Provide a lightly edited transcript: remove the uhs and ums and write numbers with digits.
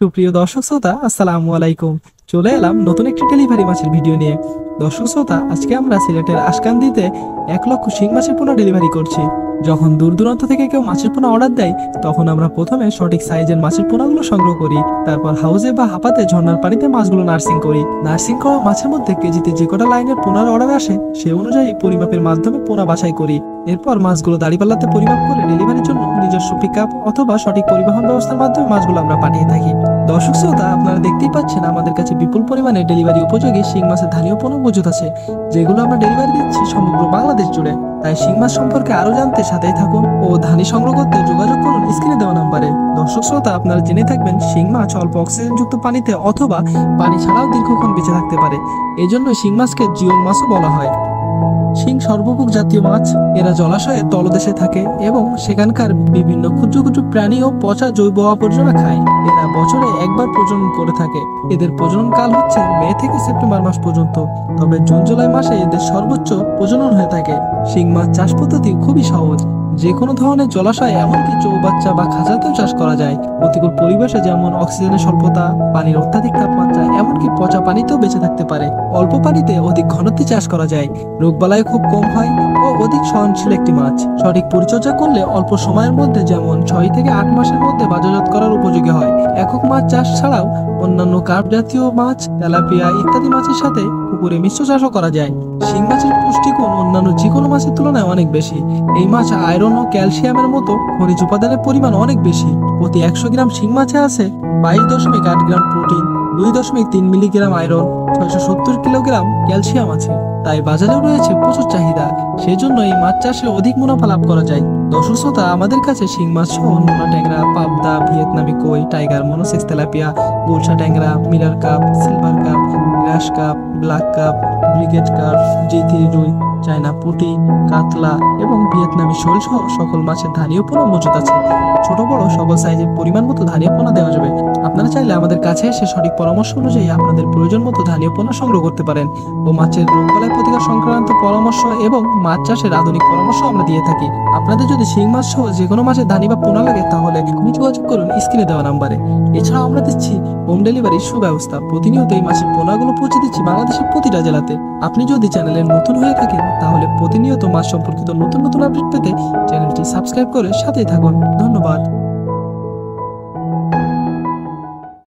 সুপ্রিয় দর্শক শ্রোতা, আসসালামু আলাইকুম। চলে এলাম নতুন একটি ডেলিভারি মাছের ভিডিও নিয়ে। দর্শক শ্রোতা, আজকে আমরা সিলেটের আশকান্দিতে 1 লক্ষ শিং মাছের পোনা ডেলিভারি করছি। যখন দূর দূরান্ত থেকে কেউ মাছের পোনা অর্ডার দেয়, তখন আমরা প্রথমে সঠিক সাইজের মাছের পোনাগুলো সংগ্রহ করি। তারপর হাউজে বা হাপাতে ঝর্ণার পানিতে মাছগুলো নার্সিং করি। নার্সিং করা মাছের মধ্যে কেজিতে যে কটা লাইনের পোনার অর্ডার আসে, সে অনুযায়ী পরিমাপের মাধ্যমে পোনা বাছাই করি। এরপর মাছগুলো দাড়িপাল্লাতে পরিমাপ করে ডেলিভারির জন্য নিজস্ব পিকআপ অথবা সঠিক পরিবহন ব্যবস্থার মাধ্যমে মাছগুলো আমরা পাঠিয়ে থাকি। দর্শক শ্রোতা, আপনারা দেখতেই পাচ্ছেন আমাদের কাছে বিপুল পরিমাণে ডেলিভারি উপযোগী শিং মাছের ধানীয় পণ্য মজুদ আছে, যেগুলো আমরা ডেলিভারি দিচ্ছি সমগ্র বাংলাদেশ জুড়ে। তাই শিং মাছ সম্পর্কে আরো জানতে সাথেই থাকুন ও ধানী সংগ্রহ করতে যোগাযোগ করুন স্ক্রিনে দেওয়া নাম্বারে। দর্শক শ্রোতা, আপনারা জেনে থাকবেন শিং মাছ অল্প অক্সিজেনযুক্ত পানিতে অথবা পানি ছাড়াও দীর্ঘক্ষণ বেঁচে থাকতে পারে। এজন্য শিং মাছকে জিওল মাছও বলা হয়। শিং সর্বভোগ জাতীয় মাছ। এরা জলাশয়ের তলদেশে থাকে এবং সেখানকার বিভিন্ন ক্ষুদ্র ক্ষুদ্র প্রাণী ও পচা জৈব আবর্জনা খায়। এরা বছরে একবার প্রজনন করে থাকে। এদের প্রজনন কাল হচ্ছে মে থেকে সেপ্টেম্বর মাস পর্যন্ত। তবে জুন জুলাই মাসে এদের সর্বোচ্চ প্রজনন হয়ে থাকে। শিং মাছ চাষ পদ্ধতি খুবই সহজ। যে কোনো ধরনের জলাশয়, এমনকি চৌবাচ্চা বা খাঁচাতেও চাষ করা যায়। প্রতিকূল পরিবেশে যেমন অক্সিজেনের স্বল্পতা, পানির অত্যাধিক তাপমাত্রা, এমনকি পচা পানিতেও বেঁচে থাকতে পারে। অল্প পানিতে অধিক ঘনত্বে চাষ করা যায়। রোগবালাই খুব কম হয় ও অধিক সহনশীল একটি মাছ। সঠিক পরিচর্যা করলে অল্প সময়ের মধ্যে, যেমন 6 থেকে 8 মাসের মধ্যে বাজারজাত করার উপযোগী হয়। একক মাছ চাষ ছাড়াও অন্যান্য কার্প জাতীয় মাছ, তেলাপিয়া ইত্যাদি মাছের সাথে পুকুরে মিশ্র চাষও করা যায়। শিং মাছের পুষ্টিগুণ অন্যান্য যে কোনো মাছের তুলনায় অনেক বেশি। এই মাছ আয়রন ও ক্যালসিয়ামের মতো খনিজ উপাদানের পরিমাণ অনেক বেশি। প্রতি 100 গ্রাম শিং মাছে আছে 22.8 gram protein, 2.3 milligram iron, 670 kilogram calcium আছে। তাই বাজারেও রয়েছে প্রচুর চাহিদা। সেজন্য এই মাছ চাষে অধিক মুনাফা লাভ করা যায়। দর্শক শ্রোতা, আমাদের কাছে শিং মাছ সহ অন্যান্য ট্যাংরা, পাবদা, ভিয়েতনামি কই, টাইগার, মনোসেক্স তেলাপিয়া, গুলশা ট্যাংরা, mirror carp, silver carp, grass carp, black carp, brigade carp, জি3 রুই, চায়না পুঁটি, কাতলা এবং ভিয়েতনামি শোল সহ সকল মাছের ধানীয় পোনা মজুদ আছে। ছোট বড় সকল সাইজের পরিমাণ মতো ধানীয় পোনা দেওয়া যাবে। আপনারা চাইলে আমাদের কাছে এসে সঠিক পরামর্শ অনুযায়ী আপনাদের প্রয়োজন মতো ধানীয় পোনা সংগ্রহ করতে পারেন ও মাছের রোগবালাই প্রতিকার সংক্রান্ত পরামর্শ এবং মাছ চাষের আধুনিক পরামর্শ আমরা দিয়ে থাকি। আপনাদের যদি শিং মাছ সহ যে কোনো মাছের ধানি বা পোনা লাগে, তাহলে এখনই যোগাযোগ করুন স্ক্রিনে দেওয়া নাম্বারে। এছাড়াও আমরা দিচ্ছি হোম ডেলিভারির সুব্যবস্থা। প্রতিনিয়ত এই মাছের পোনাগুলো পৌঁছে দিচ্ছি বাংলাদেশের প্রতিটা জেলাতে। আপনি যদি চ্যানেলে নতুন হয়ে থাকেন, তাহলে প্রতিনিয়ত মাছ সম্পর্কিত নতুন নতুন আপডেট পেতে চ্যানেলটি সাবস্ক্রাইব করে সাথেই থাকুন। ধন্যবাদ।